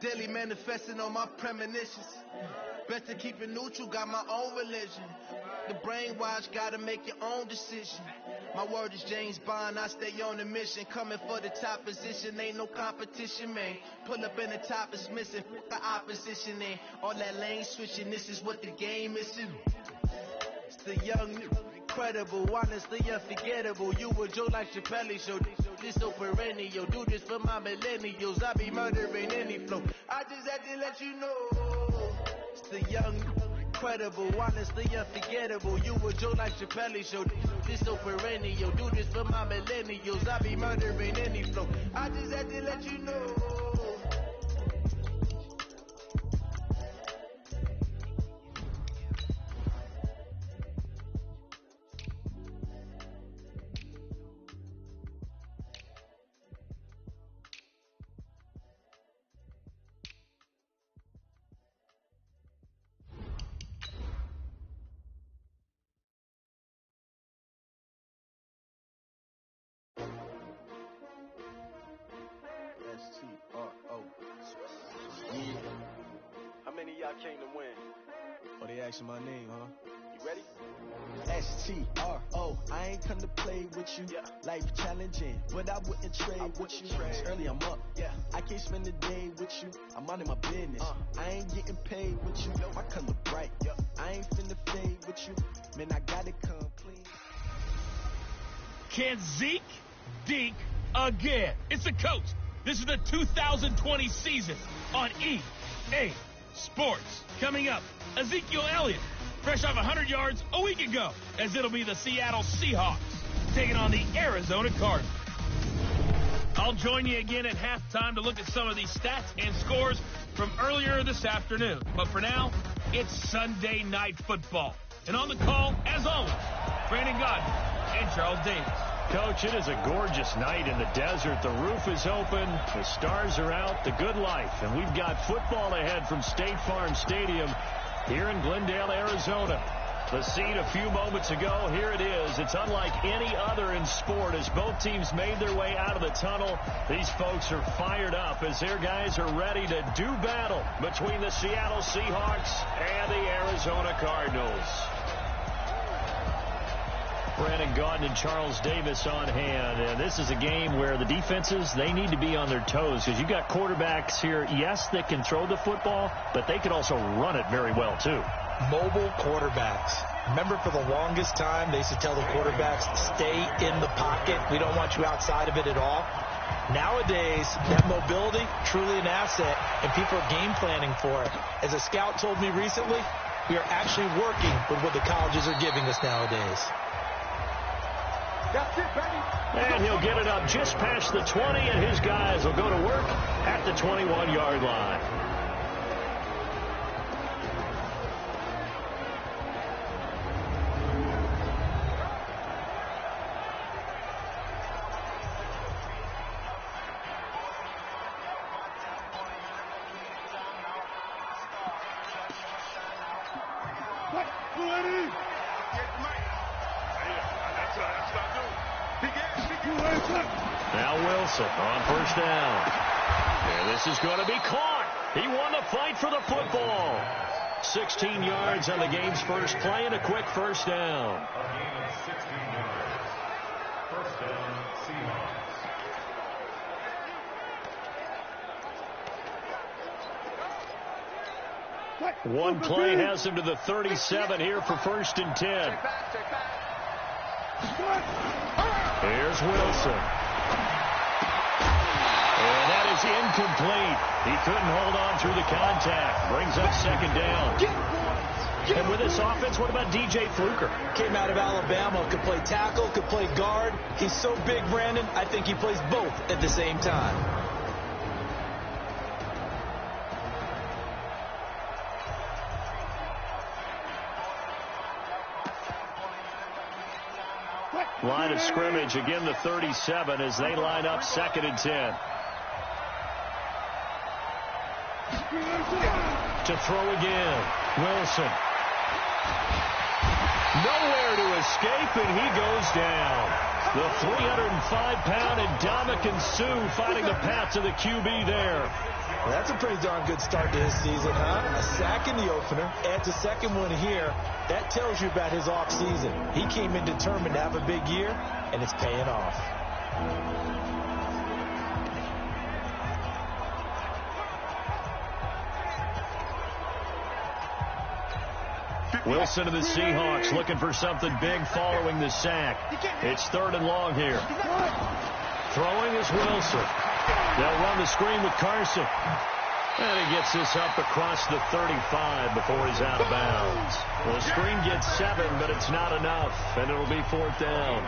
daily manifesting on my premonitions. Best to keep it neutral, got my own religion. The brainwash, gotta make your own decision. My word is James Bond, I stay on the mission. Coming for the top position, ain't no competition, man. Pull up in the top is missing, fuck the opposition, man. All that lane switching, this is what the game is. It's the young, incredible, honestly unforgettable. You a Joe like Chappelle show. This so perennial, do this for my millennials. I be murdering any flow. I just had to let you know. It's the young, incredible, honestly unforgettable. You a Joe like Chappelle show. This so perennial, do this for my millennials. I be murdering any flow. I just had to let you know. How many of y'all came to win? Oh, they asking my name, huh? You ready? S-T-R-O, I ain't come to play with you. Yeah. Life challenging, but I wouldn't trade with you. It's early, I'm up. Yeah. I can't spend the day with you. I'm minding my business. I ain't getting paid with you. My color bright. Yeah. I ain't finna fade with you. Man, I gotta come clean. Can Zeke deke again? It's the coach. This is the 2020 season on EA Sports. Coming up, Ezekiel Elliott, fresh off 100 yards a week ago, as it'll be the Seattle Seahawks taking on the Arizona Cardinals. I'll join you again at halftime to look at some of these stats and scores from earlier this afternoon. But for now, it's Sunday Night Football. And on the call, as always, Brandon Godden and Charles Davis. Coach, it is a gorgeous night in the desert. The roof is open, the stars are out, the good life. And we've got football ahead from State Farm Stadium here in Glendale, Arizona. The scene a few moments ago, here it is. It's unlike any other in sport as both teams made their way out of the tunnel. These folks are fired up as their guys are ready to do battle between the Seattle Seahawks and the Arizona Cardinals. Brandon Gaudin and Charles Davis on hand. And this is a game where the defenses, they need to be on their toes because you've got quarterbacks here, yes, that can throw the football, but they can also run it very well, too. Mobile quarterbacks. Remember, for the longest time, they used to tell the quarterbacks, stay in the pocket. We don't want you outside of it at all. Nowadays, that mobility, truly an asset, and people are game planning for it. As a scout told me recently, we are actually working with what the colleges are giving us nowadays. And he'll get it up just past the 20, and his guys will go to work at the 21-yard line. Now Wilson on first down. And this is going to be caught. He won the fight for the football. 16 yards on the game's first play and a quick first down. A gain of 16 yards. First down, Seahawks. One play has him to the 37 here for first and 10. Here's Wilson. And that is incomplete. He couldn't hold on through the contact. Brings up second down. And with this offense, what about DJ Fluker? Came out of Alabama, could play tackle, could play guard. He's so big, Brandon, I think he plays both at the same time. Line of scrimmage, again the 37 as they line up second and 10. To throw again, Wilson. Nowhere to escape, and he goes down. The 305-pound Ndamukong Suh finding the path to the QB there. Well, that's a pretty darn good start to his season, huh? A sack in the opener, adds a second one here. That tells you about his offseason. He came in determined to have a big year, and it's paying off. Wilson of the Seahawks looking for something big following the sack. It's 3rd and long here. Throwing is Wilson. They'll run the screen with Carson. And he gets this up across the 35 before he's out of bounds. Well, the screen gets 7, but it's not enough, and it'll be 4th down.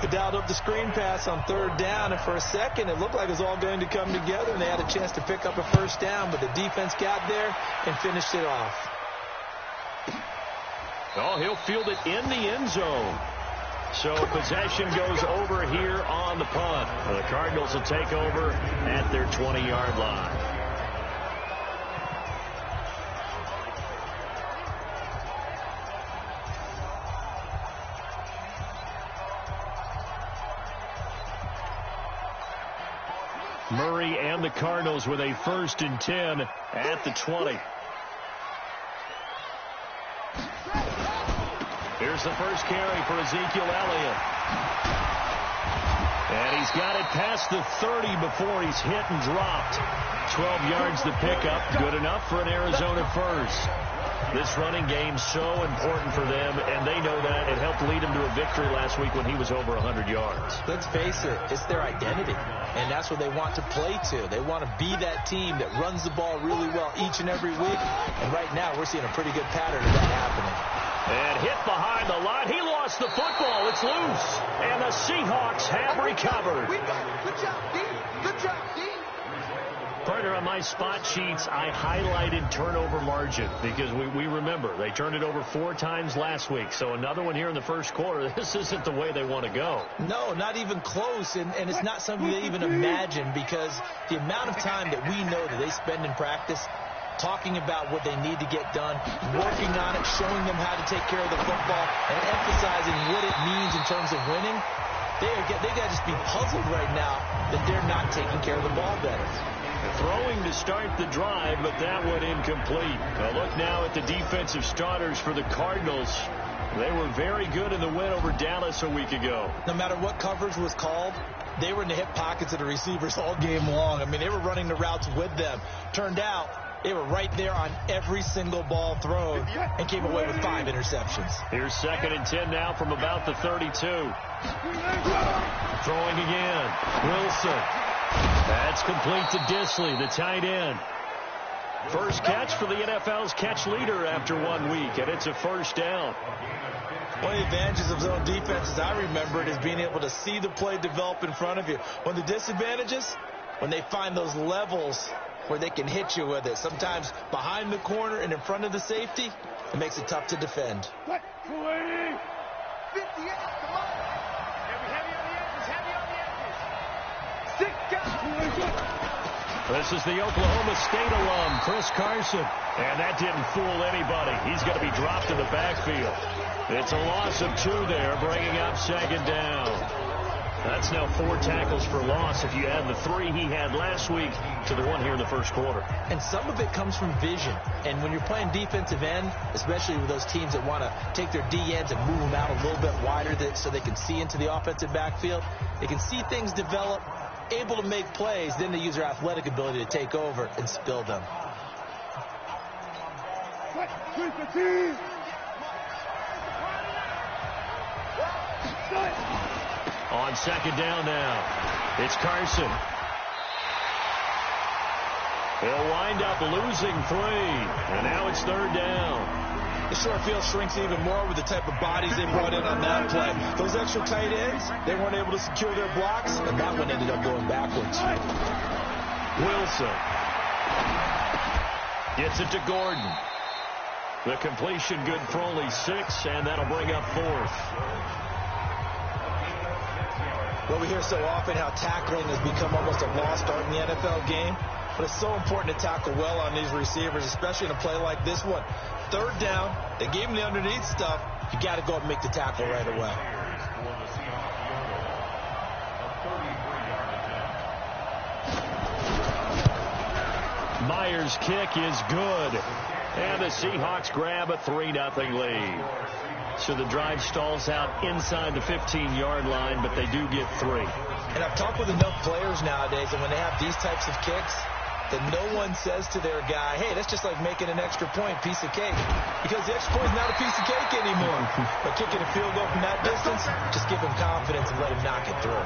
They dialed up the screen pass on 3rd down, and for a second it looked like it was all going to come together, and they had a chance to pick up a 1st down, but the defense got there and finished it off. Oh, he'll field it in the end zone. So possession goes over here on the punt. The Cardinals will take over at their 20-yard line. Murray and the Cardinals with a 1st and 10 at the 20. Here's the first carry for Ezekiel Elliott. And he's got it past the 30 before he's hit and dropped. 12 yards to pick up. Good enough for an Arizona first. This running game's so important for them, and they know that. It helped lead him to a victory last week when he was over 100 yards. Let's face it, it's their identity, and that's what they want to play to. They want to be that team that runs the ball really well each and every week, and right now we're seeing a pretty good pattern of that happening. And hit behind the line. He lost the football. It's loose. And the Seahawks have recovered. Good job, D. Good job, D. Partner, on my spot sheets, I highlighted turnover margin because we remember they turned it over 4 times last week. So another one here in the first quarter. This isn't the way they want to go. No, not even close. And it's not something they even imagine, because the amount of time that we know that they spend in practice talking about what they need to get done, working on it, showing them how to take care of the football, and emphasizing what it means in terms of winning. They got to just be puzzled right now that they're not taking care of the ball better. Throwing to start the drive, but that one incomplete. A look now at the defensive starters for the Cardinals. They were very good in the win over Dallas a week ago. No matter what coverage was called, they were in the hip pockets of the receivers all game long. I mean, they were running the routes with them. Turned out they were right there on every single ball thrown and came away with 5 interceptions. Here's 2nd and 10 now from about the 32. Throwing again. Wilson. That's complete to Disley, the tight end. First catch for the NFL's catch leader after 1 week, and it's a 1st down. One of the advantages of zone defense, as I remember it, is being able to see the play develop in front of you. One of the disadvantages, when they find those levels where they can hit you with it, sometimes behind the corner and in front of the safety, it makes it tough to defend. 58, come on. Heavy on the edges, 6 guys. This is the Oklahoma State alum, Chris Carson. And that didn't fool anybody. He's going to be dropped in the backfield. It's a loss of 2 there, bringing up 2nd down. That's now 4 tackles for loss if you add the 3 he had last week to the 1 here in the first quarter. And some of it comes from vision. And when you're playing defensive end, especially with those teams that want to take their D ends and move them out a little bit wider so they can see into the offensive backfield, they can see things develop, able to make plays, then they use their athletic ability to take over and spill them. On 2nd down now, it's Carson. They'll wind up losing 3, and now it's 3rd down. The short field shrinks even more with the type of bodies they brought in on that play. Those extra tight ends, they weren't able to secure their blocks, and that one ended up going backwards. Wilson gets it to Gordon. The completion good for only 6, and that'll bring up 4th. Well, we hear so often how tackling has become almost a lost art in the NFL game, but it's so important to tackle well on these receivers, especially in a play like this one. 3rd down, they gave him the underneath stuff. You got to go and make the tackle right away. Myers' kick is good. And the Seahawks grab a 3-0 lead. So the drive stalls out inside the 15-yard line, but they do get 3. And I've talked with enough players nowadays, and when they have these types of kicks, that no one says to their guy, hey, that's just like making an extra point, piece of cake. Because the extra point is not a piece of cake anymore. But kicking a field goal from that distance, just give him confidence and let him knock it through.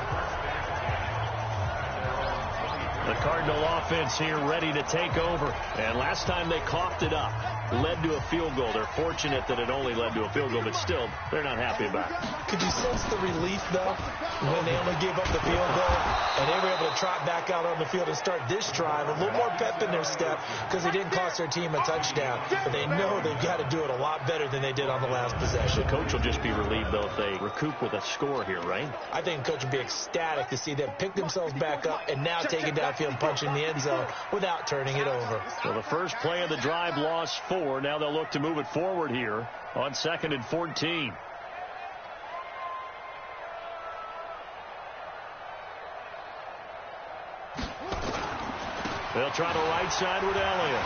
The Cardinal offense here ready to take over. And last time they coughed it up, led to a field goal. They're fortunate that it only led to a field goal, but still, they're not happy about it. Could you sense the relief, though, when they only gave up the field goal and they were able to trot back out on the field and start this drive, a little more pep in their step because they didn't cost their team a touchdown. But they know they've got to do it a lot better than they did on the last possession. The coach will just be relieved, though, if they recoup with a score here, right? I think the coach will be ecstatic to see them pick themselves back up and now take it downfield, punch in the end zone without turning it over. So the first play of the drive lost 4. Now they'll look to move it forward here on 2nd and 14. They'll try the right side with Elliott.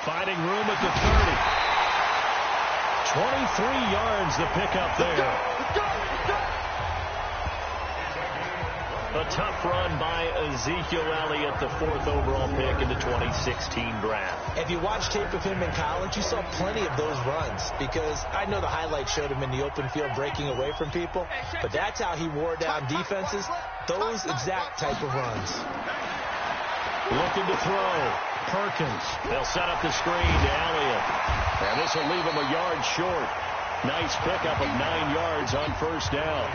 Finding room at the 30. 23 yards to pick up there. A tough run by Ezekiel Elliott, the 4th overall pick in the 2016 draft. If you watched tape of him in college, you saw plenty of those runs because I know the highlights showed him in the open field breaking away from people, but that's how he wore down defenses, those exact type of runs. Looking to throw. Perkins. They'll set up the screen to Elliott. And this will leave him a yard short. Nice pickup of 9 yards on first down.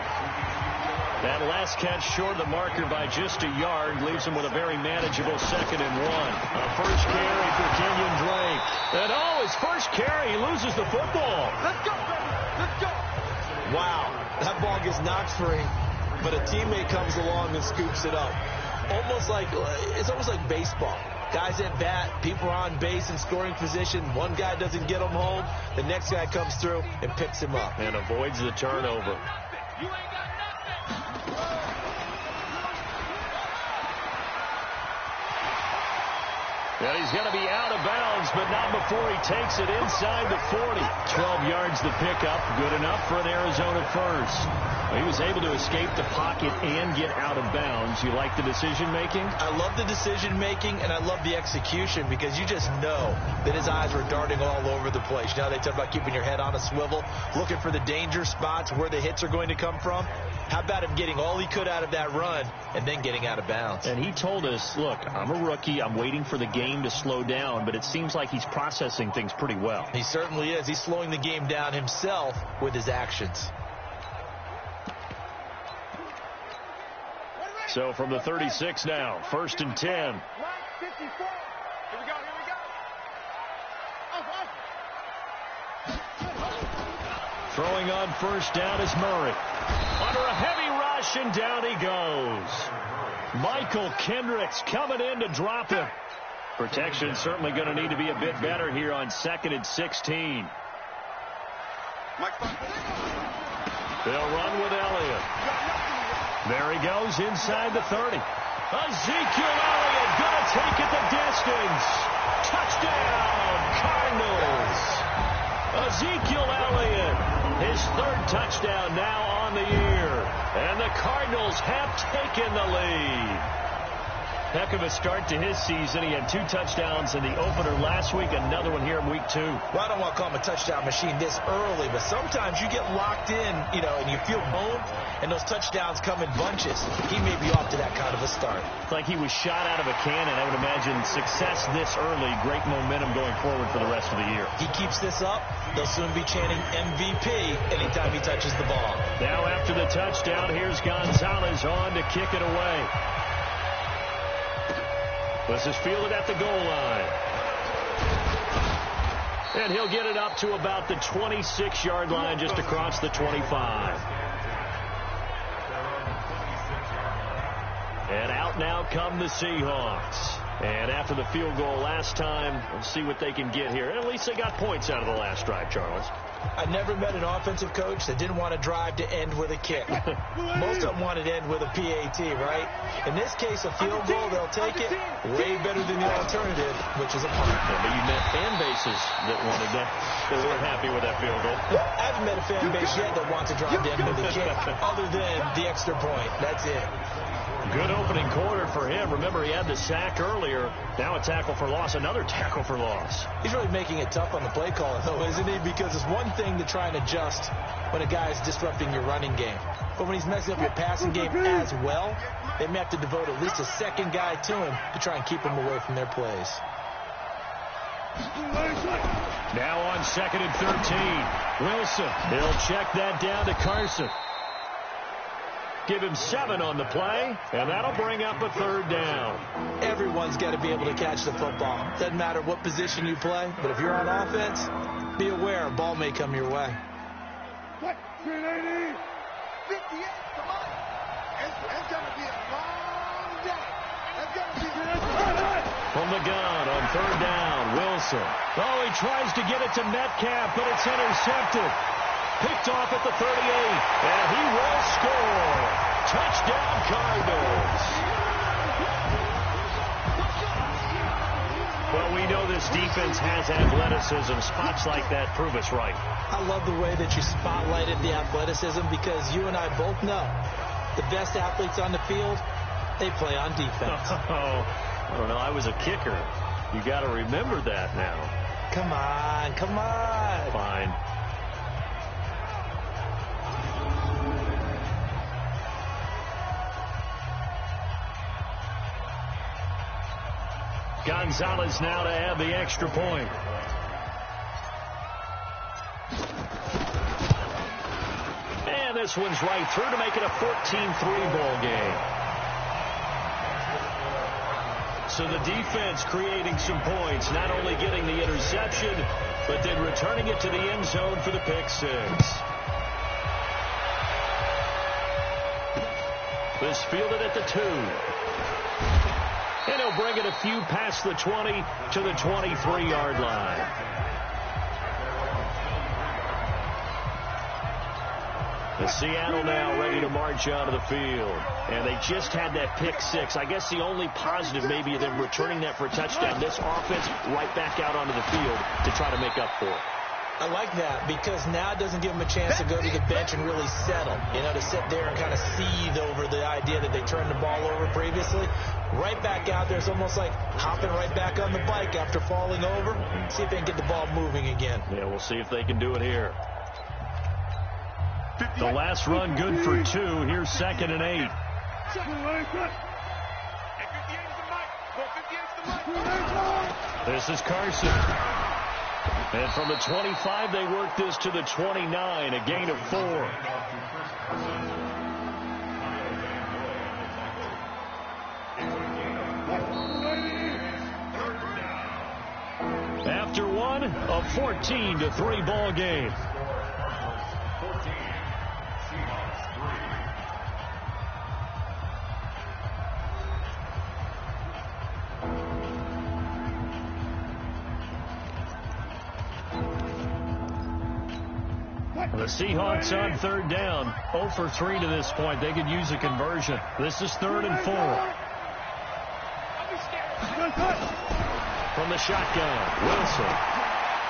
That last catch short of the marker by just a yard leaves him with a very manageable 2nd and 1. A first carry for Kenyon Drake. And his first carry, he loses the football. Let's go, baby. Let's go. Wow, that ball gets knocked free, but a teammate comes along and scoops it up. It's almost like baseball. Guys at bat, people are on base in scoring position. One guy doesn't get him home. The next guy comes through and picks him up. And avoids the turnover. You ain't got nothing. And he's going to be out of bounds, but not before he takes it inside the 40. 12 yards to pick up. Good enough for an Arizona first. He was able to escape the pocket and get out of bounds. You like the decision-making? I love the decision-making, and I love the execution because you just know that his eyes were darting all over the place. You know, they talk about keeping your head on a swivel, looking for the danger spots where the hits are going to come from. How about him getting all he could out of that run and then getting out of bounds? And he told us, look, I'm a rookie. I'm waiting for the game to slow down, but it seems like he's processing things pretty well. He certainly is. He's slowing the game down himself with his actions. So from the 36 now, 1st and 10. 54. Here we go. Throwing on first down is Murray. Under a heavy rush, and down he goes. Michael Kendricks coming in to drop him. Protection certainly going to need to be a bit better here on 2nd and 16. They'll run with Elliott. There he goes inside the 30. Ezekiel Elliott going to take it the distance. Touchdown, Cardinals. Ezekiel Elliott, his 3rd touchdown now on the year. And the Cardinals have taken the lead. Heck of a start to his season. He had 2 touchdowns in the opener last week, another one here in week 2. Well, I don't want to call him a touchdown machine this early, but sometimes you get locked in, and you feel home, and those touchdowns come in bunches. He may be off to that kind of a start. Like he was shot out of a cannon. I would imagine success this early, great momentum going forward for the rest of the year. He keeps this up, they'll soon be chanting MVP anytime he touches the ball. Now after the touchdown, here's Gonzalez on to kick it away. This is fielded at the goal line. And he'll get it up to about the 26-yard line, just across the 25. And out now come the Seahawks. And after the field goal last time, we'll see what they can get here. And at least they got points out of the last drive, Charles. I never met an offensive coach that didn't want to drive to end with a kick. Most of them wanted to end with a PAT, right? In this case, a field goal, they'll take it. Way better than the alternative, which is a punt. Yeah, but you met fan bases that wanted that, that weren't happy with that field goal. I haven't met a fan base yet that wants to drive to end with a kick, other than the extra point. That's it. Good opening quarter for him. Remember, he had the sack earlier. Now a tackle for loss, another tackle for loss. He's really making it tough on the play caller, though, isn't he? Because it's one thing to try and adjust when a guy is disrupting your running game. But when he's messing up your passing game as well, they may have to devote at least a second guy to him to try and keep him away from their plays. Now on 2nd and 13. Wilson. He'll check that down to Carson. Give him 7 on the play, and that'll bring up a 3rd down. Everyone's got to be able to catch the football. Doesn't matter what position you play, but if you're on offense, be aware a ball may come your way. 380. 58, come on. It's going to be a long day. It's going to be from the gun on 3rd down, Wilson. Oh, he tries to get it to Metcalf, but it's intercepted. Picked off at the 38, and he will score. Touchdown, Cardinals. Well, we know this defense has athleticism. Spots like that prove us right. I love the way that you spotlighted the athleticism, because you and I both know the best athletes on the field, they play on defense. Oh, I don't know. I was a kicker. You got to remember that now. Come on, come on. Fine. Gonzalez now to add the extra point. And this one's right through to make it a 14-3 ball game. So the defense creating some points, not only getting the interception, but then returning it to the end zone for the pick 6. This fielded at the 2. And he'll bring it a few past the 20 to the 23-yard line. The Seattle now ready to march out of the field. And they just had that pick 6. I guess the only positive maybe of them returning that for a touchdown. This offense right back out onto the field to try to make up for it. I like that, because now it doesn't give them a chance to go to the bench and really settle. You know, to sit there and kind of seethe over the idea that they turned the ball over previously. Right back out there. It's almost like hopping right back on the bike after falling over. See if they can get the ball moving again. Yeah, we'll see if they can do it here. The last run good for 2. Here's 2nd and 8. This is Carson. And from the 25, they work this to the 29, a gain of 4. After one, a 14-3 ball game. The Seahawks on 3rd down, 0 for 3 to this point. They could use a conversion. This is 3rd and 4. From the shotgun, Wilson.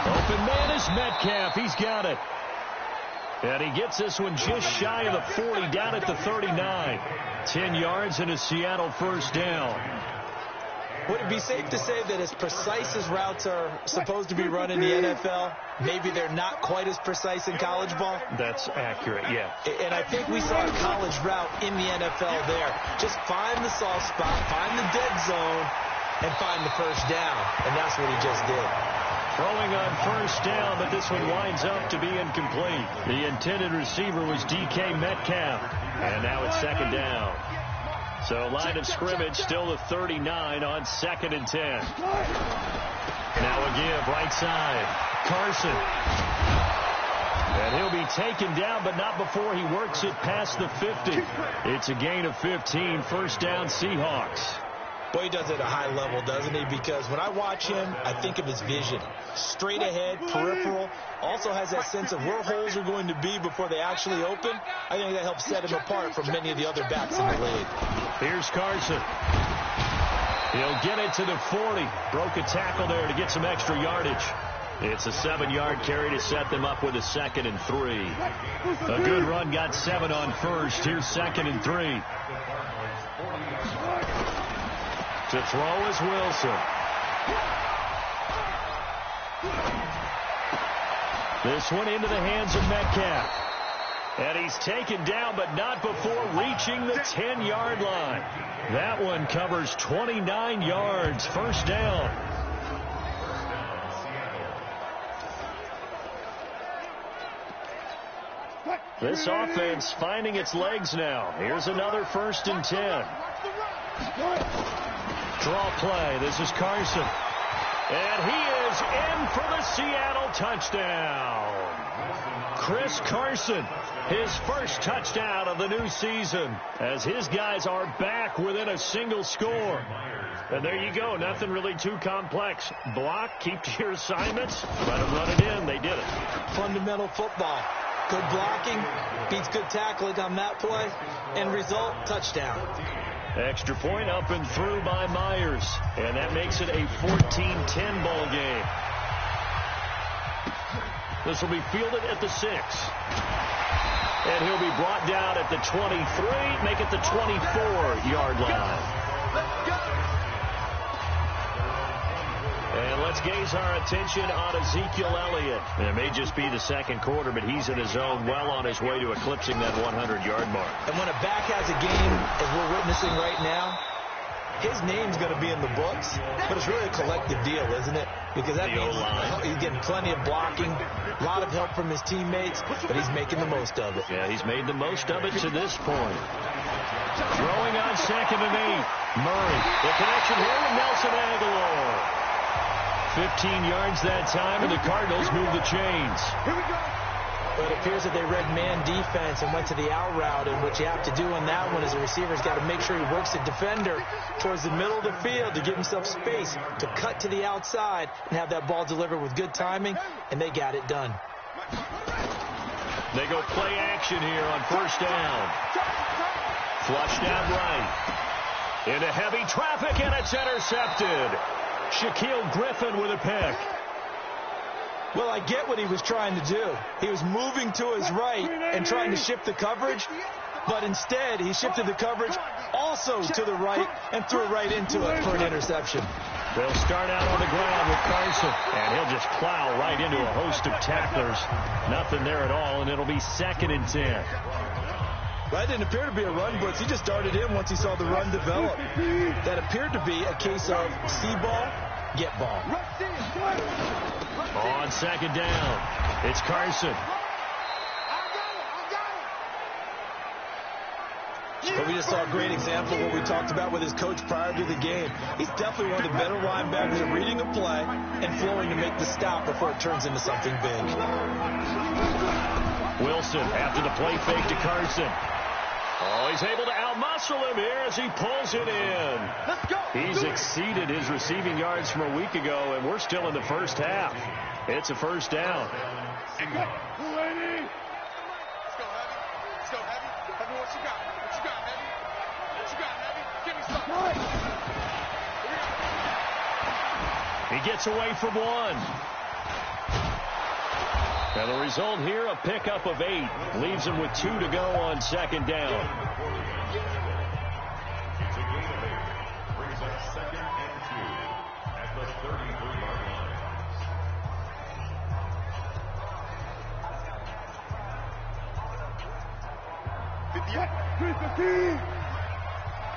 Open man is Metcalf. He's got it. And he gets this one just shy of the 40, down at the 39. 10 yards and a Seattle 1st down. Would it be safe to say that as precise as routes are supposed to be run in the NFL, maybe they're not quite as precise in college ball? That's accurate, yeah. And I think we saw a college route in the NFL there. Just find the soft spot, find the dead zone, and find the 1st down. And that's what he just did. Throwing on 1st down, but this one winds up to be incomplete. The intended receiver was DK Metcalf. And now it's 2nd down. So line of scrimmage still the 39 on 2nd and 10. Now a give right side. Carson. And he'll be taken down, but not before he works it past the 50. It's a gain of 15. 1st down Seahawks. Boy, he does it at a high level, doesn't he? Because when I watch him, I think of his vision. Straight ahead, peripheral. Also has that sense of where holes are going to be before they actually open. I think that helps set him apart from many of the other backs in the league. Here's Carson. He'll get it to the 40. Broke a tackle there to get some extra yardage. It's a 7-yard carry to set them up with a 2nd and 3. A good run got 7 on first. Here's 2nd and 3. To throw is Wilson. This one into the hands of Metcalf. And he's taken down, but not before reaching the 10-yard line. That one covers 29 yards. First down. This offense finding its legs now. Here's another 1st and 10. Draw play. This is Carson. And he is in for the Seattle touchdown. Chris Carson, his first touchdown of the new season, as his guys are back within a single score. And there you go. Nothing really too complex. Block, keep to your assignments, let them run it in. They did it. Fundamental football. Good blocking, beats good tackling on that play, and result, touchdown. Extra point up and through by Myers, and that makes it a 14-10 ball game. This will be fielded at the 6. And he'll be brought down at the 23, make it the 24-yard line. And let's gaze our attention on Ezekiel Elliott. It may just be the second quarter, but he's in his zone, well on his way to eclipsing that 100-yard mark. And when a back has a game, as we're witnessing right now, his name's going to be in the books, but it's really a collective deal, isn't it? Because that means he's getting plenty of blocking, a lot of help from his teammates, but he's making the most of it. Yeah, he's made the most of it to this point. Throwing on 2nd and 8. Murray, the connection here with Nelson Aguilar. 15 yards that time, and the Cardinals move the chains. But it appears that they read man defense and went to the out route, and what you have to do on that one is the receiver's got to make sure he works the defender towards the middle of the field to give himself space to cut to the outside and have that ball delivered with good timing, and they got it done. They go play action here on 1st down. Flushed out right. Into heavy traffic, and it's intercepted. Shaquille Griffin with a pick. Well, I get what he was trying to do. He was moving to his right and trying to shift the coverage, but instead he shifted the coverage also to the right and threw right into it for an interception. They'll start out on the ground with Carson, and he'll just plow right into a host of tacklers. Nothing there at all, and it'll be 2nd and 10. That didn't appear to be a run blitz. He just started in once he saw the run develop. That appeared to be a case of see ball, get ball. On 2nd down, it's Carson. But we just saw a great example of what we talked about with his coach prior to the game. He's definitely one of the better linebackers at reading a play and flowing to make the stop before it turns into something big. Wilson after the play fake to Carson. Oh, he's able to outmuscle him here as he pulls it in. Let's go. He's exceeded his receiving yards from a week ago, and we're still in the first half. It's a 1st down. Let's go, Heavy. Let's go, Heavy. Heavy, what you got? What you got, Heavy? What you got, Heavy? Give me something. He gets away from one. And the result here, a pickup of 8. Leaves him with 2 to go on 2nd down. Brings up 2nd and 2 at the 33-yard line.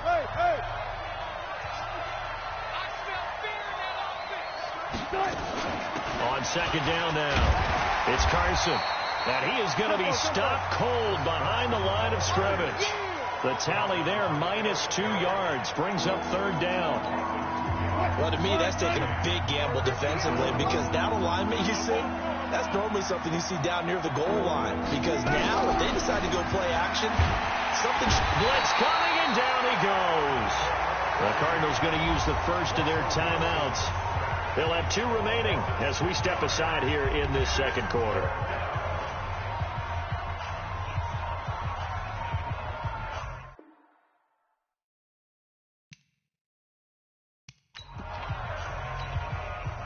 Hey, hey. On 2nd down now. It's Carson, and he is going to be stopped cold behind the line of scrimmage. The tally there, -2 yards, brings up 3rd down. Well, to me, that's taking a big gamble defensively because that alignment you see, that's normally something you see down near the goal line. Because now, if they decide to go play action, something... Blitz coming, and down he goes. The Cardinals going to use the first of their timeouts. They'll have 2 remaining as we step aside here in this second quarter.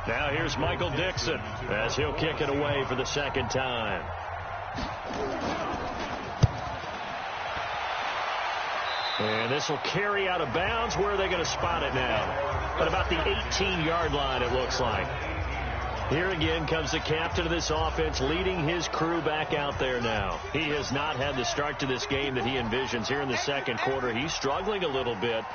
Now here's Michael Dixon as he'll kick it away for the second time. And this will carry out of bounds. Where are they going to spot it now? At about the 18-yard line, it looks like. Here again comes the captain of this offense, leading his crew back out there now. He has not had the start to this game that he envisions here in the second quarter. He's struggling a little bit.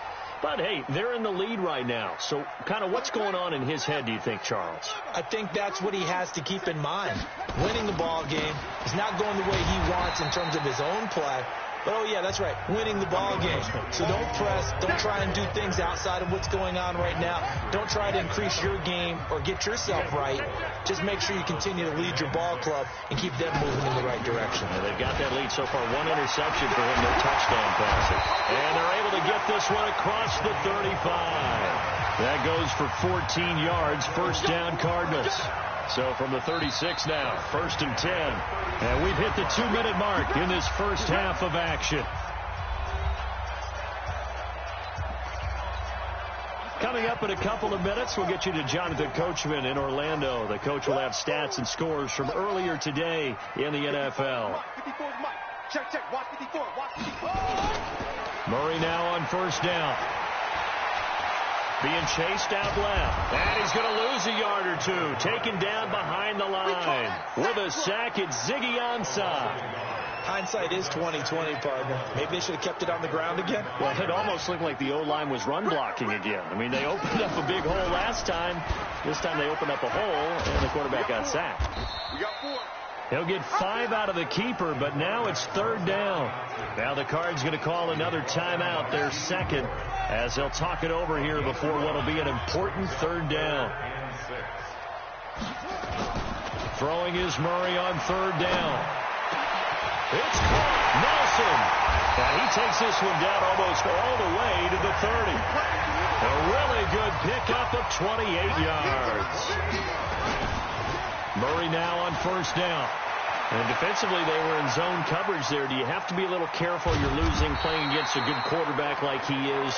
But, hey, they're in the lead right now. So kind of what's going on in his head, do you think, Charles? I think that's what he has to keep in mind. Winning the ball game is not going the way he wants in terms of his own play. But, oh, yeah, that's right, winning the ball game. So don't press. Don't try and do things outside of what's going on right now. Don't try to increase your game or get yourself right. Just make sure you continue to lead your ball club and keep them moving in the right direction. And they've got that lead so far. 1 interception for him, no touchdown passes. And they're able to get this one across the 35. That goes for 14 yards. First down, Cardinals. So from the 36 now, 1st and 10. And we've hit the 2-minute mark in this first half of action. Coming up in a couple of minutes, we'll get you to Jonathan Coachman in Orlando. The coach will have stats and scores from earlier today in the NFL. Murray now on first down. Being chased out left. And he's going to lose a yard or 2. Taken down behind the line. With a sack, it's Ziggy Ansah. Hindsight is 20/20, partner. Maybe they should have kept it on the ground again. Well, it almost looked like the O-line was run blocking again. I mean, they opened up a big hole last time. This time they opened up a hole, and the quarterback got sacked. We got 4. He'll get 5 out of the keeper, but now it's 3rd down. Now the Cards going to call another timeout, their second, as they'll talk it over here before what will be an important 3rd down. Throwing is Murray on 3rd down. It's caught. Nelson. And he takes this one down almost all the way to the 30. A really good pickup of 28 yards. Murray now on 1st down. And defensively, they were in zone coverage there. Do you have to be a little careful? You're losing playing against a good quarterback like he is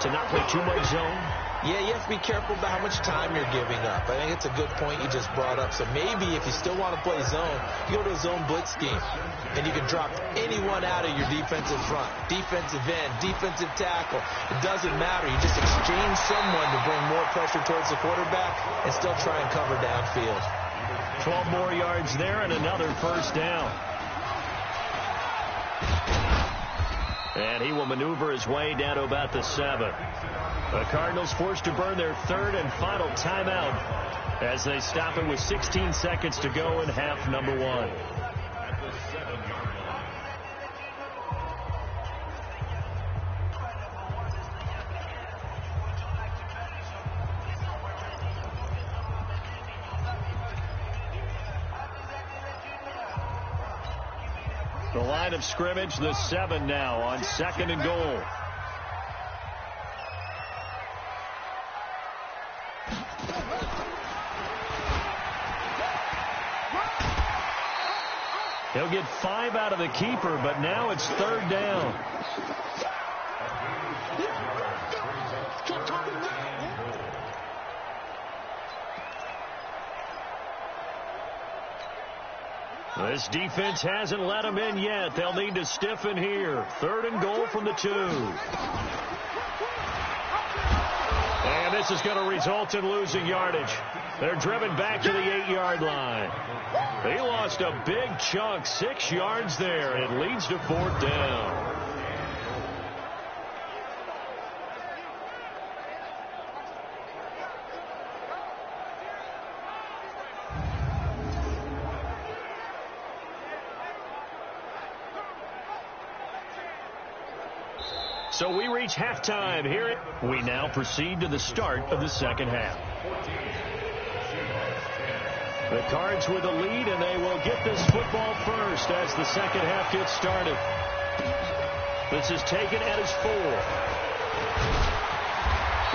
to not play too much zone? Yeah, you have to be careful about how much time you're giving up. I think it's a good point you just brought up. So maybe if you still want to play zone, you go to a zone blitz scheme. And you can drop anyone out of your defensive front. Defensive end, defensive tackle. It doesn't matter. You just exchange someone to bring more pressure towards the quarterback and still try and cover downfield. 12 more yards there and another 1st down. And he will maneuver his way down to about the 7. The Cardinals forced to burn their 3rd and final timeout as they stop it with 16 seconds to go in half number 1. The line of scrimmage, the 7 now on 2nd and goal. He'll get 5 out of the keeper, but now it's 3rd down. This defense hasn't let them in yet. They'll need to stiffen here. 3rd and goal from the 2. And this is going to result in losing yardage. They're driven back to the 8-yard line. They lost a big chunk, 6 yards there. It leads to 4th down. So we reach halftime here. We now proceed to the start of the second half. The Cards with the lead, and they will get this football first as the second half gets started. This is taken at his 4.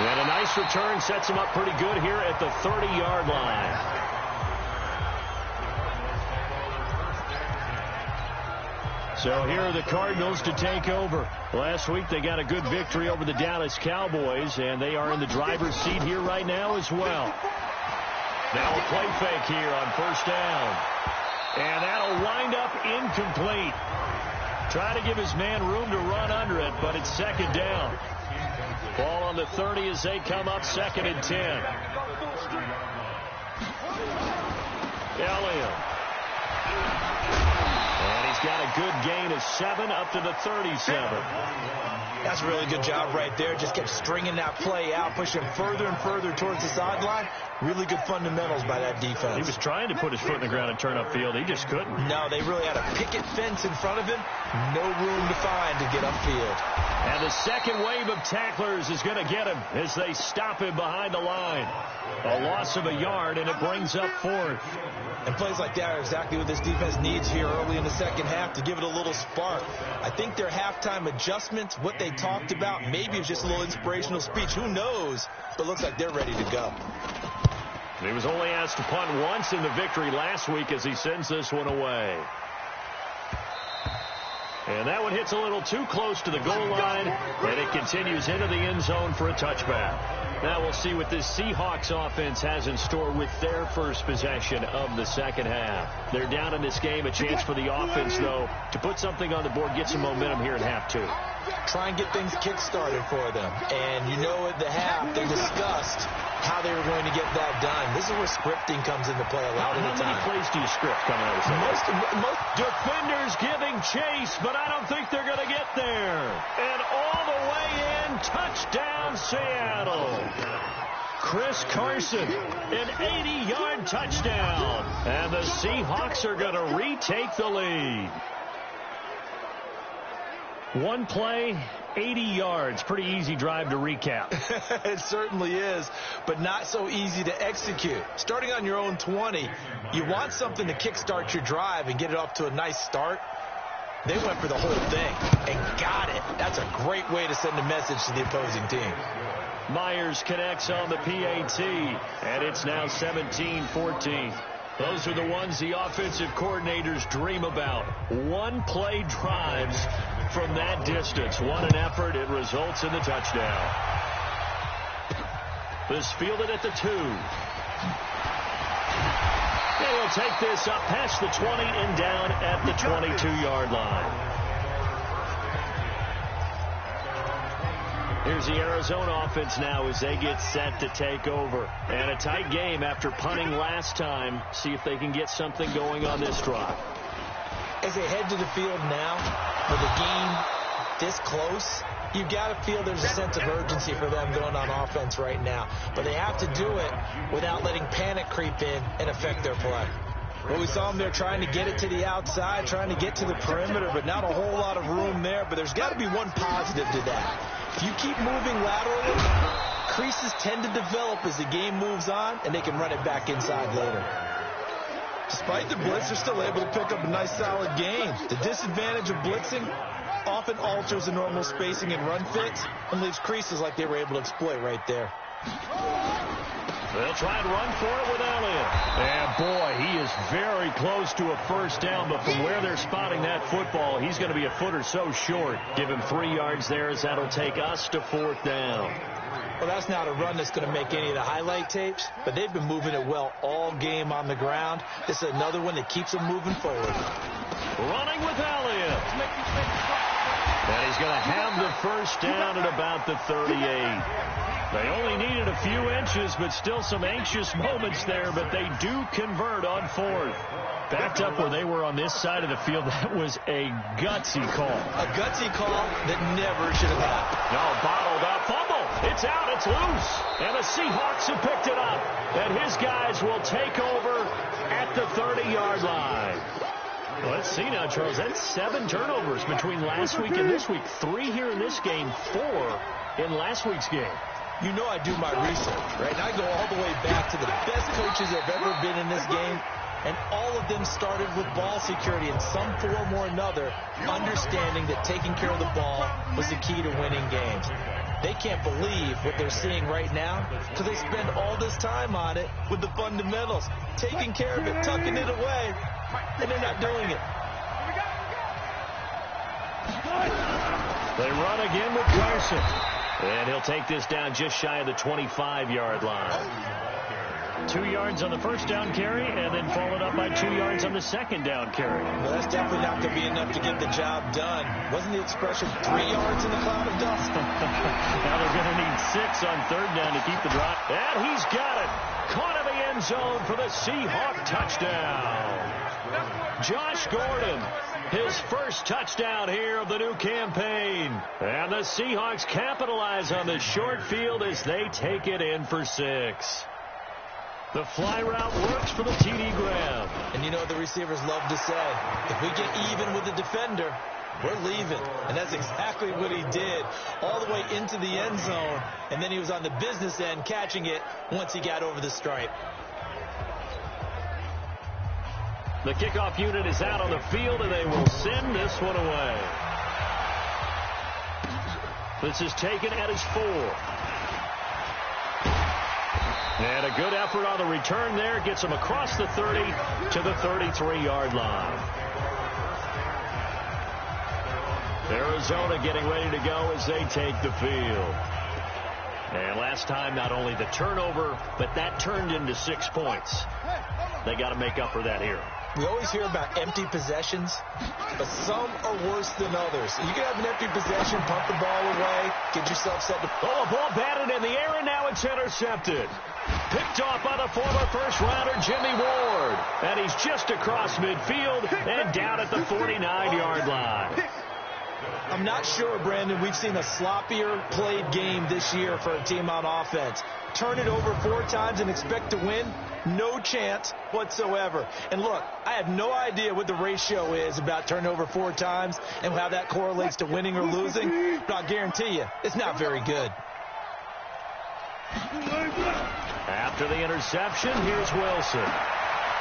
And a nice return sets him up pretty good here at the 30-yard line. So here are the Cardinals to take over. Last week they got a good victory over the Dallas Cowboys, and they are in the driver's seat here right now as well. Now a play fake here on first down. And that'll wind up incomplete. Trying to give his man room to run under it, but it's second down. Ball on the 30 as they come up, 2nd and 10. Elliott. And he's got a good gain of 7 up to the 37. That's a really good job right there. Just kept stringing that play out, pushing further and further towards the sideline. Really good fundamentals by that defense. He was trying to put his foot in the ground and turn upfield. He just couldn't. No, they really had a picket fence in front of him. No room to find to get upfield. And the second wave of tacklers is going to get him as they stop him behind the line. A loss of a yard, and it brings up 4th. And plays like that are exactly what this defense needs here early in the second half to give it a little spark. I think their halftime adjustments, what they talked about, maybe it's just a little inspirational speech. Who knows? But it looks like they're ready to go. He was only asked to punt once in the victory last week as he sends this one away. And that one hits a little too close to the goal line, and it continues into the end zone for a touchback. Now we'll see what this Seahawks offense has in store with their first possession of the second half. They're down in this game. A chance for the offense, though, to put something on the board, get some momentum here in half 2. Try and get things kick-started for them. And you know at the half, they discussed how they were going to get that done. This is where scripting comes into play a lot of the time. How many plays do you script coming out of this? Most defenders giving chase, but I don't think they're going to get there. And all the way in, touchdown Seattle. Chris Carson, an 80-yard touchdown. And the Seahawks are going to retake the lead. One play, 80 yards. Pretty easy drive to recap. It certainly is, but not so easy to execute. Starting on your own 20, you want something to kickstart your drive and get it off to a nice start. They went for the whole thing and got it. That's a great way to send a message to the opposing team. Myers connects on the PAT, and it's now 17-14. Those are the ones the offensive coordinators dream about. One-play drives from that distance. What an effort. It results in the touchdown. This fielded at the 2. They will take this up past the 20 and down at the 22-yard line. Here's the Arizona offense now as they get set to take over. And a tight game after punting last time. See if they can get something going on this drive. As they head to the field now, with the game this close, you've got to feel there's a sense of urgency for them going on offense right now. But they have to do it without letting panic creep in and affect their play. Well, we saw them there trying to get it to the outside, trying to get to the perimeter, but not a whole lot of room there. But there's got to be one positive to that. If you keep moving laterally, creases tend to develop as the game moves on, and they can run it back inside later. Despite the blitz, they're still able to pick up a nice solid gain. The disadvantage of blitzing often alters the normal spacing and run fits and leaves creases like they were able to exploit right there. They'll try and run for it with Elliott. And boy, he is very close to a first down, but from where they're spotting that football, he's going to be a foot or so short. Give him 3 yards there as that'll take us to 4th down. Well, that's not a run that's going to make any of the highlight tapes, but they've been moving it well all game on the ground. This is another one that keeps them moving forward. Running with Elliott. And he's going to have the first down at about the 38. They only needed a few inches, but still some anxious moments there, but they do convert on 4th. Backed up where they were on this side of the field, that was a gutsy call. A gutsy call that never should have happened. No, bottled up, fumble. It's out, it's loose. And the Seahawks have picked it up. And his guys will take over at the 30-yard line. Well, let's see now, Charles. That's 7 turnovers between last week and this week. 3 here in this game, 4 in last week's game. You know I do my research, right? And I go all the way back to the best coaches that have ever been in this game, and all of them started with ball security in some form or another, understanding that taking care of the ball was the key to winning games. They can't believe what they're seeing right now because they spend all this time on it with the fundamentals, taking care of it, tucking it away, and they're not doing it. They run again with Carson. And he'll take this down just shy of the 25-yard line. 2 yards on the first down carry, and then followed up by 2 yards on the second down carry. Well, that's definitely not going to be enough to get the job done. Wasn't the expression 3 yards in the cloud of dust? Now they're going to need 6 on third down to keep the drive. And he's got it. Caught in the end zone for the Seahawk touchdown. Josh Gordon, his first touchdown here of the new campaign. And the Seahawks capitalize on the short field as they take it in for 6. The fly route works for the TD grab. And you know what the receivers love to say? If we get even with the defender, we're leaving. And that's exactly what he did, all the way into the end zone. And then he was on the business end catching it once he got over the stripe. The kickoff unit is out on the field, and they will send this one away. This is taken at his 4. And a good effort on the return there. Gets him across the 30 to the 33-yard line. Arizona getting ready to go as they take the field. And last time, not only the turnover, but that turned into 6 points. They got to make up for that here. We always hear about empty possessions, but some are worse than others. You can have an empty possession, punt the ball away, get yourself set to... Oh, a ball batted in the air, and now it's intercepted. Picked off by the former first-rounder Jimmy Ward. And he's just across midfield and down at the 49-yard line. I'm not sure, Brandon, we've seen a sloppier played game this year for a team on offense. Turn it over 4 times and expect to win? No chance whatsoever. And look, I have no idea what the ratio is about turning over 4 times and how that correlates to winning or losing, but I'll guarantee you, it's not very good. After the interception, here's Wilson.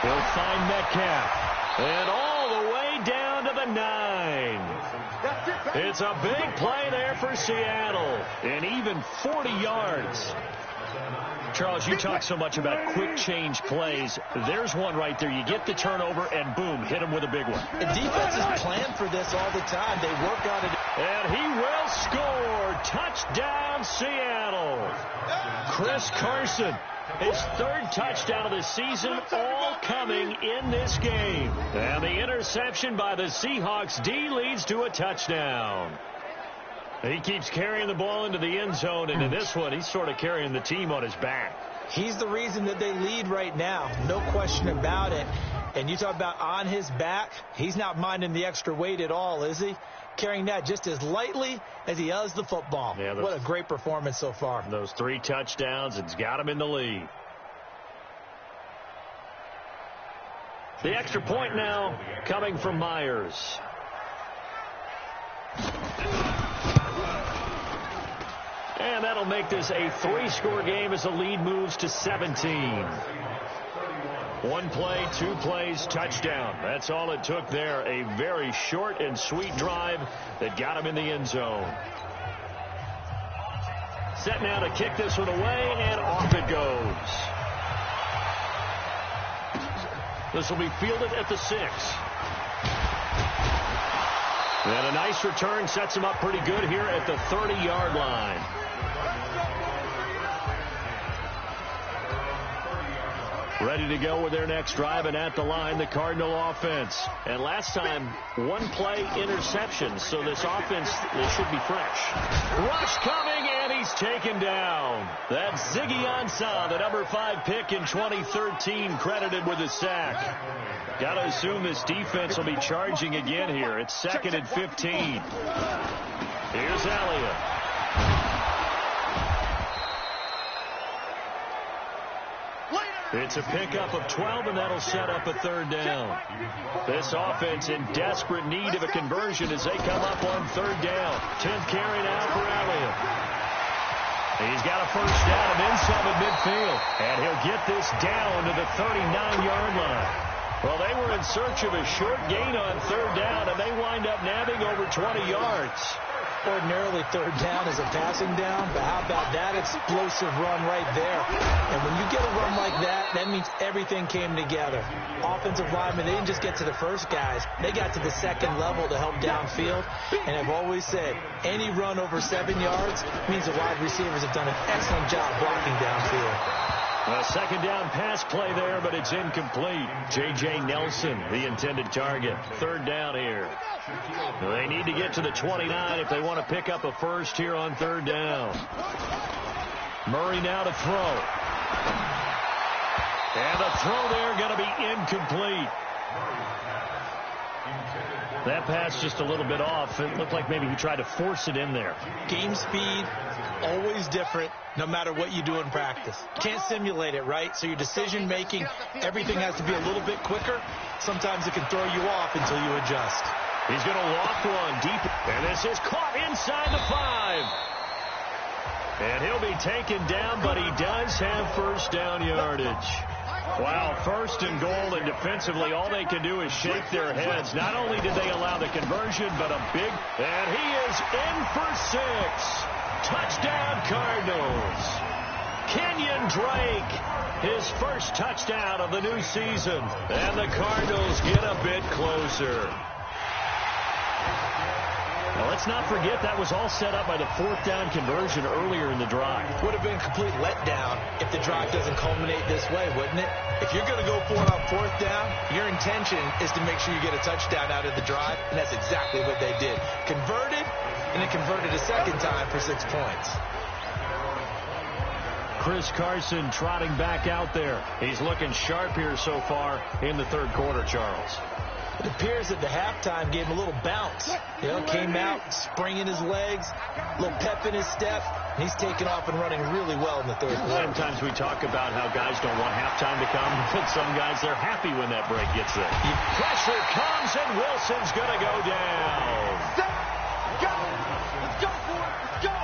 He'll find Metcalf. And all the way down to the 9. It's a big play there for Seattle. And even 40 yards. Charles, you talk so much about quick change plays. There's one right there. You get the turnover, and boom, hit him with a big one. The defenses plan for this all the time. They work on it. And he will score. Touchdown, Seattle. Chris Carson, his 3rd touchdown of the season, all coming in this game. And the interception by the Seahawks D leads to a touchdown. He keeps carrying the ball into the end zone, and in this one, he's sort of carrying the team on his back. He's the reason that they lead right now, no question about it. And you talk about on his back, he's not minding the extra weight at all, is he? Carrying that just as lightly as he does the football. Yeah, what a great performance so far. Those 3 touchdowns, it's got him in the lead. The extra point now coming from Myers. And that'll make this a 3-score game as the lead moves to 17. 1 play, 2 plays, touchdown. That's all it took there. A very short and sweet drive that got him in the end zone. Set now to kick this one away, and off it goes. This will be fielded at the 6. And a nice return sets him up pretty good here at the 30-yard line. Ready to go with their next drive, and at the line, the Cardinal offense. And last time, 1 play interception, so this offense, they should be fresh. Rush coming, and he's taken down. That's Ziggy Ansah, the number 5 pick in 2013, credited with a sack. Got to assume this defense will be charging again here. It's 2nd and 15. Here's Elliott. It's a pickup of 12, and that'll set up a 3rd down. This offense in desperate need of a conversion as they come up on 3rd down. 10th carry now for Elliott. He's got a first down and then some at midfield. And he'll get this down to the 39-yard line. Well, they were in search of a short gain on 3rd down, and they wind up nabbing over 20 yards. Ordinarily, third down is a passing down, but how about that explosive run right there? And when you get a run like that, that means everything came together. Offensive linemen, they didn't just get to the first guys. They got to the second level to help downfield. And I've always said, any run over 7 yards means the wide receivers have done an excellent job blocking downfield. A second down pass play there, but it's incomplete. J.J. Nelson, the intended target. Third down here. They need to get to the 29 if they want to pick up a first here on third down. Murray now to throw. And the throw there going to be incomplete. That pass just a little bit off. It looked like maybe he tried to force it in there. Game speed, always different, no matter what you do in practice. Can't simulate it, right? So your decision-making, everything has to be a little bit quicker. Sometimes it can throw you off until you adjust. He's going to loft one deep, and this is caught inside the 5. And he'll be taken down, but he does have first down yardage. Wow, first and goal, and defensively all they can do is shake their heads. Not only did they allow the conversion, but a big, and he is in for 6. Touchdown Cardinals. Kenyon Drake, his first touchdown of the new season. And the Cardinals get a bit closer. Now, let's not forget that was all set up by the fourth down conversion earlier in the drive. Would have been a complete letdown if the drive doesn't culminate this way, wouldn't it? If you're going to go for it on fourth down, your intention is to make sure you get a touchdown out of the drive, and that's exactly what they did. Converted, and then converted a second time for 6 points. Chris Carson trotting back out there. He's looking sharp here so far in the third quarter, Charles. It appears that the halftime gave him a little bounce. You know, came out, springing his legs, a little pep in his step, and he's taking off and running really well in the third quarter. Sometimes we talk about how guys don't want halftime to come, but some guys, they're happy when that break gets there. Pressure comes, and Wilson's going to go down. Set, go! Let's go for it! Let's go!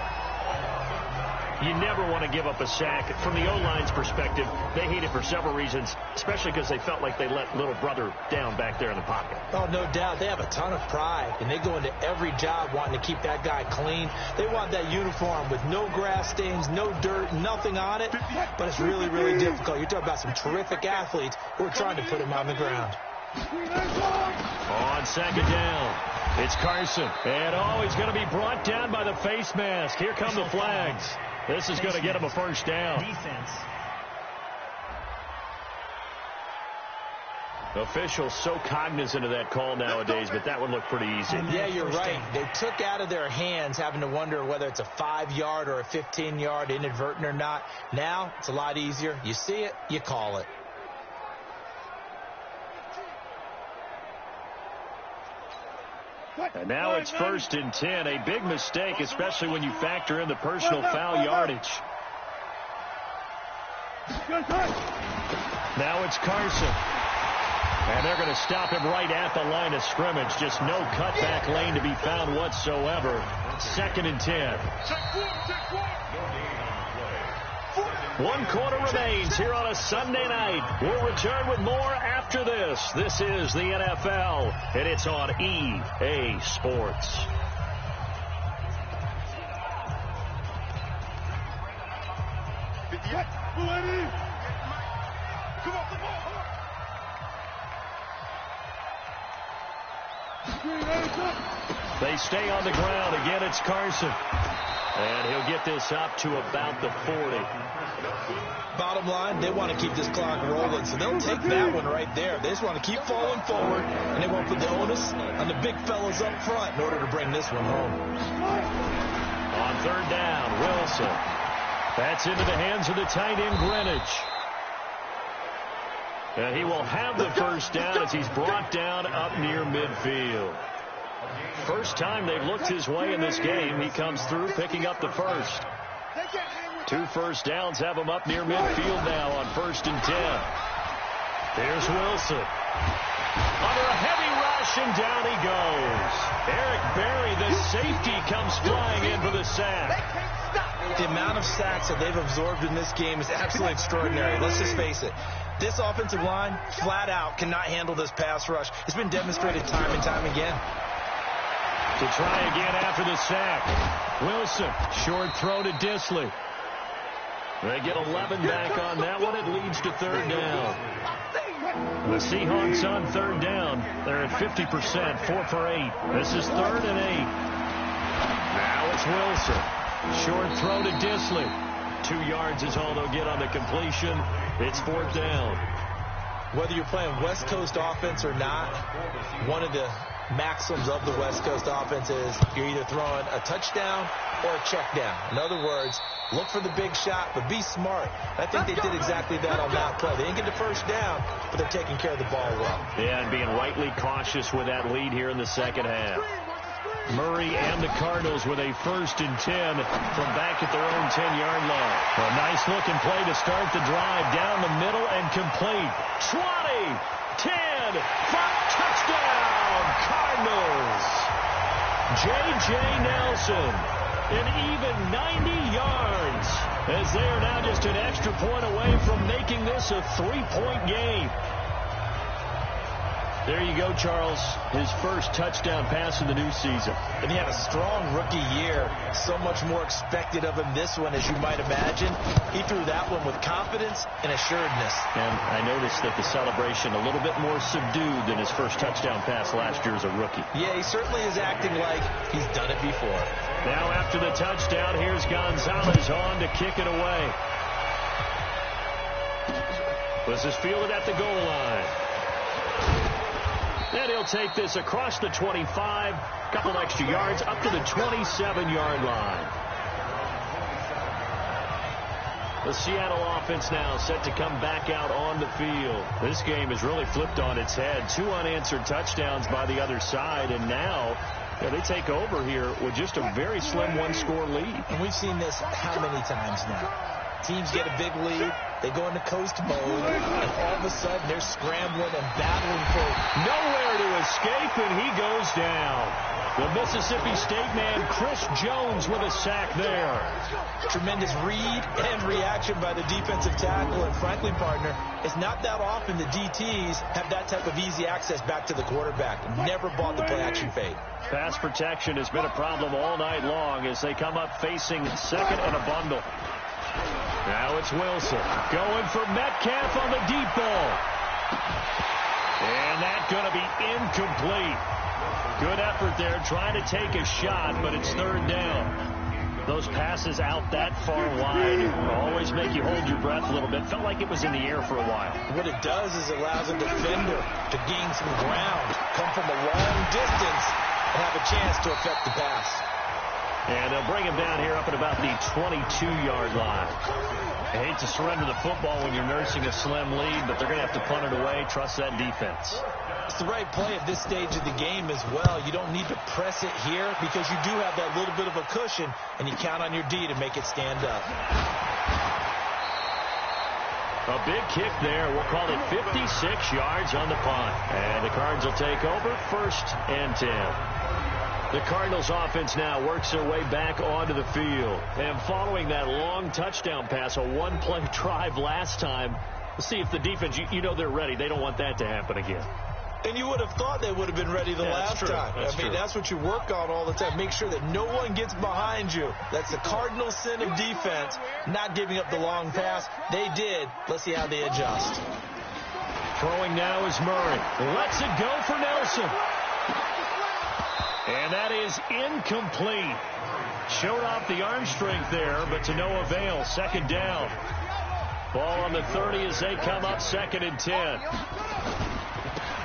You never want to give up a sack. From the O-line's perspective, they hate it for several reasons, especially because they felt like they let little brother down back there in the pocket. Oh, no doubt. They have a ton of pride, and they go into every job wanting to keep that guy clean. They want that uniform with no grass stains, no dirt, nothing on it, but it's really, really difficult. You're talking about some terrific athletes who are trying to put him on the ground. On second down, it's Carson. And, he's going to be brought down by the face mask. Here come the flags. This is going to get him a first down. Defense. Officials so cognizant of that call nowadays, but that one looked pretty easy. Yeah, you're right. They took out of their hands having to wonder whether it's a 5-yard or a 15-yard, inadvertent or not. Now, it's a lot easier. You see it, you call it. And now it's 1st and 10. A big mistake, especially when you factor in the personal foul yardage. Now it's Carson. And they're going to stop him right at the line of scrimmage. Just no cutback lane to be found whatsoever. 2nd and 10. 1 quarter remains here on a Sunday night. We'll return with more after this. This is the NFL, and it's on EA Sports. They stay on the ground. Again, it's Carson. And he'll get this up to about the 40. Bottom line, they want to keep this clock rolling, so they'll take that one right there. They just want to keep falling forward, and they won't put the onus on the big fellas up front in order to bring this one home. On third down, Wilson. That's into the hands of the tight end, Greenwich. And he will have the first down as he's brought down up near midfield. First time they've looked his way in this game. He comes through picking up the first. 2 first downs have him up near midfield now on 1st and 10. Here's Wilson. Under a heavy rush, and down he goes. Eric Berry, the safety, comes flying in for the sack. The amount of sacks that they've absorbed in this game is absolutely extraordinary. Let's just face it. This offensive line, flat out, cannot handle this pass rush. It's been demonstrated time and time again. To try again after the sack. Wilson, short throw to Disley. They get 11 back on that one. It leads to third down. The Seahawks on third down. They're at 50%, 4 for 8. This is 3rd and 8. Now it's Wilson. Short throw to Disley. 2 yards is all they'll get on the completion. It's 4th down. Whether you're playing West Coast offense or not, one of the maxims of the West Coast offense is you're either throwing a touchdown or a check down. In other words, look for the big shot, but be smart. I think they did exactly that on that play. They didn't get the first down, but they're taking care of the ball well. Yeah, and being rightly cautious with that lead here in the second half. Murray and the Cardinals with a 1st and 10 from back at their own 10-yard line. A nice-looking play to start the drive down the middle and complete. 20, 10, 5, touchdown, Cardinals. J.J. Nelson, an even 90 yards, as they are now just an extra point away from making this a 3-point game. There you go, Charles. His first touchdown pass of the new season. And he had a strong rookie year. So much more expected of him this one, as you might imagine. He threw that one with confidence and assuredness. And I noticed that the celebration a little bit more subdued than his first touchdown pass last year as a rookie. Yeah, he certainly is acting like he's done it before. Now after the touchdown, here's Gonzalez on to kick it away. This is fielded at the goal line. And he'll take this across the 25, couple extra yards, up to the 27-yard line. The Seattle offense now set to come back out on the field. This game has really flipped on its head. 2 unanswered touchdowns by the other side, and now they take over here with just a very slim 1-score lead. And we've seen this how many times now? Teams get a big lead, they go into coast mode, and all of a sudden they're scrambling and battling for nowhere to escape, and he goes down. The Mississippi State man, Chris Jones, with a sack there. Tremendous read and reaction by the defensive tackle, and frankly, partner, it's not that often the DTs have that type of easy access back to the quarterback. Never bought the play-action fade. Pass protection has been a problem all night long as they come up facing second and a bundle. Now it's Wilson going for Metcalf on the deep ball. And that's going to be incomplete. Good effort there trying to take a shot, but it's third down. Those passes out that far wide always make you hold your breath a little bit. Felt like it was in the air for a while. What it does is it allows a defender to gain some ground, come from a long distance, and have a chance to affect the pass. And they'll bring him down here up at about the 22-yard line. I hate to surrender the football when you're nursing a slim lead, but they're going to have to punt it away. Trust that defense. It's the right play at this stage of the game as well. You don't need to press it here because you do have that little bit of a cushion, and you count on your D to make it stand up. A big kick there. We'll call it 56 yards on the punt. And the Cards will take over, 1st and 10. The Cardinals offense now works their way back onto the field. And following that long touchdown pass, a one-play drive last time, let's see if the defense, you know they're ready. They don't want that to happen again. And you would have thought they would have been ready the last time. That's what you work on all the time. Make sure that no one gets behind you. That's the cardinal sin of defense, not giving up the long pass. They did. Let's see how they adjust. Throwing now is Murray. Lets it go for Nelson. And that is incomplete. Showed off the arm strength there, but to no avail. Second down. Ball on the 30 as they come up, 2nd and 10.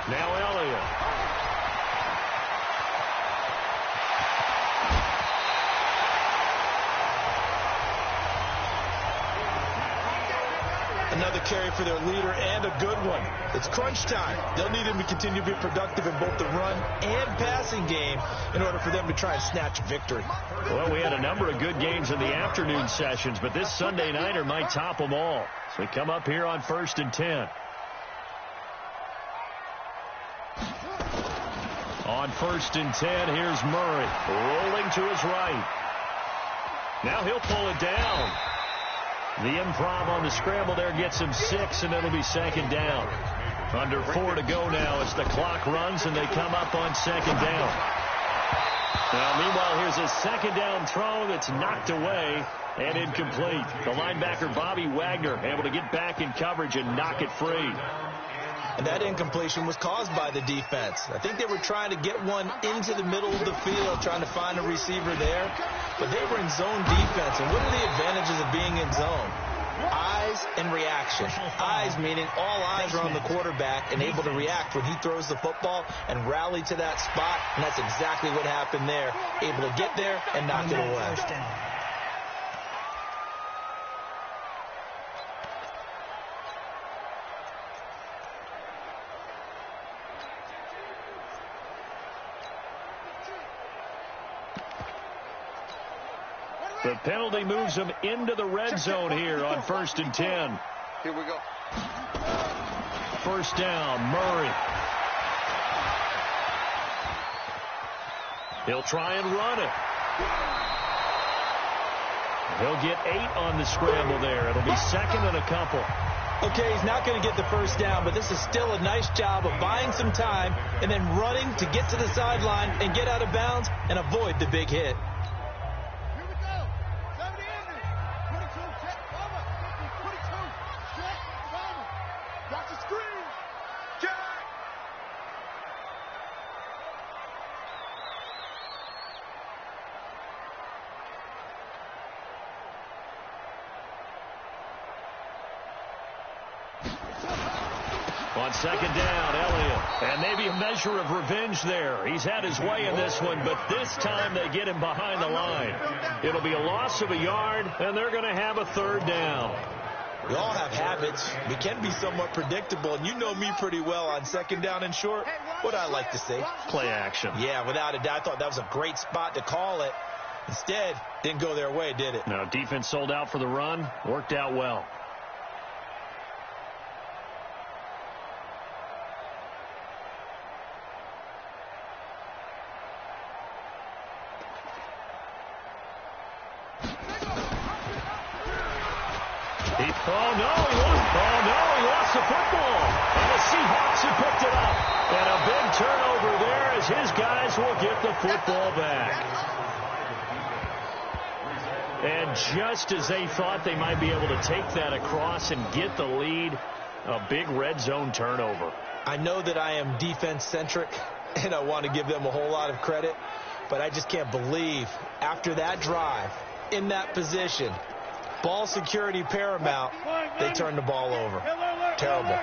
Now Elliott. Another carry for their leader and a good one. It's crunch time. They'll need him to continue to be productive in both the run and passing game in order for them to try and snatch victory. Well, we had a number of good games in the afternoon sessions, but this Sunday nighter might top them all. So we come up here on 1st and 10. On 1st and 10, here's Murray rolling to his right. Now he'll pull it down. The improv on the scramble there gets him 6, and it'll be 2nd down. Under 4 to go now as the clock runs, and they come up on 2nd down. Now, meanwhile, here's a second down throw that's knocked away and incomplete. The linebacker, Bobby Wagner, able to get back in coverage and knock it free. And that incompletion was caused by the defense. I think they were trying to get one into the middle of the field, trying to find a receiver there. But they were in zone defense. And what are the advantages of being in zone? Eyes and reaction. Eyes meaning all eyes are on the quarterback and able to react when he throws the football and rally to that spot. And that's exactly what happened there. Able to get there and knock it away. The penalty moves them into the red zone here on 1st and 10. Here we go. First down, Murray. He'll try and run it. He'll get 8 on the scramble there. It'll be second and a couple. Okay, he's not going to get the first down, but this is still a nice job of buying some time and then running to get to the sideline and get out of bounds and avoid the big hit. On second down, Elliott. And maybe a measure of revenge there. He's had his way in this one, but this time they get him behind the line. It'll be a loss of a yard, and they're going to have a third down. We all have habits. We can be somewhat predictable, and you know me pretty well on second down and short. What I like to say? Play action. Yeah, without a doubt. I thought that was a great spot to call it. Instead, didn't go their way, did it? Now, defense sold out for the run. Worked out well. He lost the football. And the Seahawks have picked it up. And a big turnover there as his guys will get the football back. And just as they thought they might be able to take that across and get the lead, a big red zone turnover. I know that I am defense-centric, and I want to give them a whole lot of credit, but I just can't believe after that drive, in that position, ball security paramount, they turned the ball over. Terrible.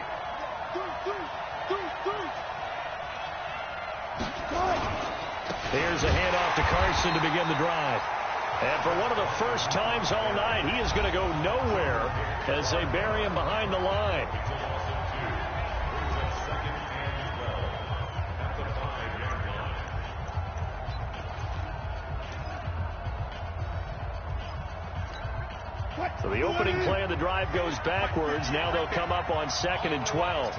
Here's a handoff to Carson to begin the drive. And for one of the first times all night, he is going to go nowhere as they bury him behind the line. So the opening play of the drive goes backwards. Now they'll come up on 2nd and 12.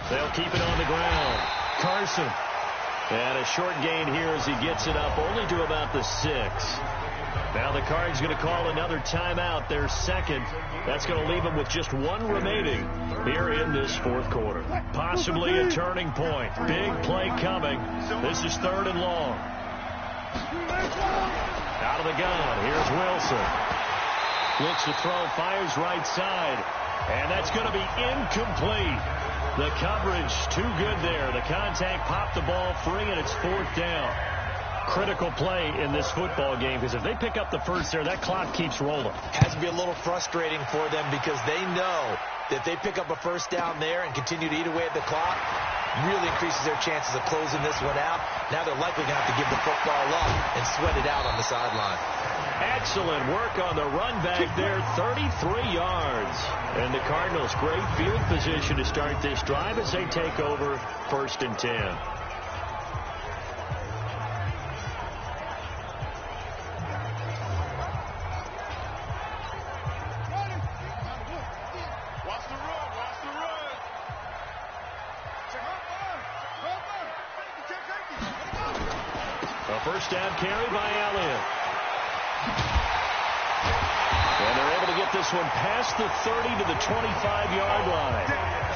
They'll keep it on the ground. Carson. And a short gain here as he gets it up only to about the 6. Now the Cards going to call another timeout, their second. That's going to leave them with just one remaining here in this fourth quarter. Possibly a turning point. Big play coming. This is 3rd and long. Out of the gun. Here's Wilson. Looks to throw. Fires right side. And that's going to be incomplete. The coverage too good there. The contact popped the ball free, and it's 4th down. Critical play in this football game, because if they pick up the first there, that clock keeps rolling. Has to be a little frustrating for them because they know that if they pick up a first down there and continue to eat away at the clock, really increases their chances of closing this one out. Now they're likely going to have to give the football up and sweat it out on the sideline. Excellent work on the run back there, 33 yards. And the Cardinals, great field position to start this drive as they take over 1st and 10. First down carry by Elliott. And they're able to get this one past the 30 to the 25-yard line.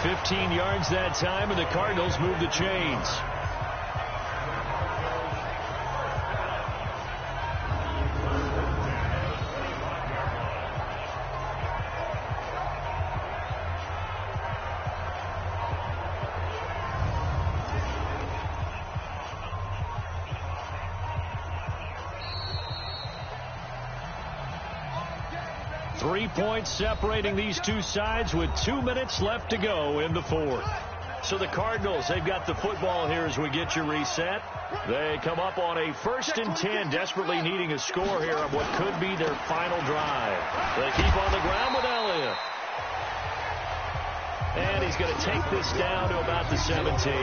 15 yards that time, and the Cardinals move the chains. Points separating these two sides with 2 minutes left to go in the fourth. So the Cardinals, they've got the football here as we get you reset. They come up on a 1st and 10, desperately needing a score here on what could be their final drive. They keep on the ground with Elliott. And he's going to take this down to about the 17.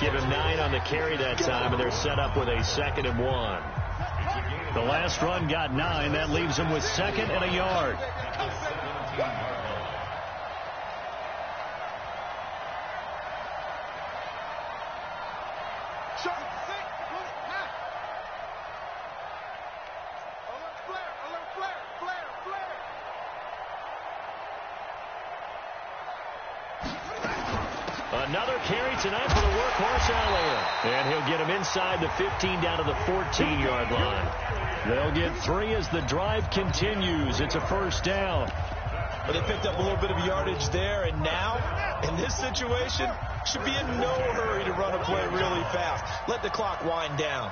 Give him 9 on the carry that time, and they're set up with a 2nd and 1. The last run got 9. That leaves him with 2nd and a yard. Another carry tonight for the workhorse Elliott. And he'll get him inside the 15 down to the 14-yard line. They'll get 3 as the drive continues. It's a 1st down. But they picked up a little bit of yardage there, and now, in this situation, should be in no hurry to run a play really fast. Let the clock wind down.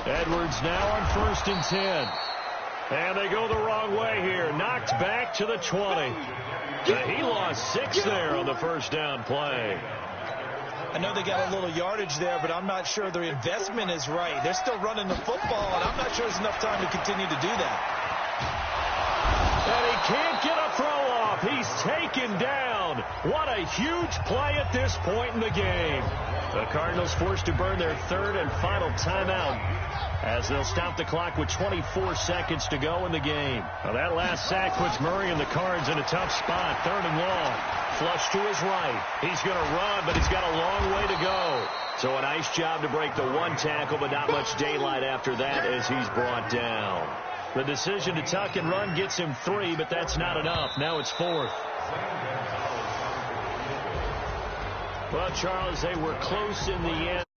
Edwards now on 1st and 10. And they go the wrong way here. Knocked back to the 20. He lost 6 there on the 1st down play. I know they got a little yardage there, but I'm not sure their investment is right. They're still running the football, and I'm not sure there's enough time to continue to do that. And he can't get a throw off. He's taken down. What a huge play at this point in the game. The Cardinals forced to burn their 3rd and final timeout as they'll stop the clock with 24 seconds to go in the game. Now that last sack puts Murray and the Cards in a tough spot. 3rd and long. Flush to his right. He's going to run, but he's got a long way to go. So a nice job to break the 1 tackle, but not much daylight after that as he's brought down. The decision to tuck and run gets him 3, but that's not enough. Now it's 4th. Well, Charles, they were close in the end.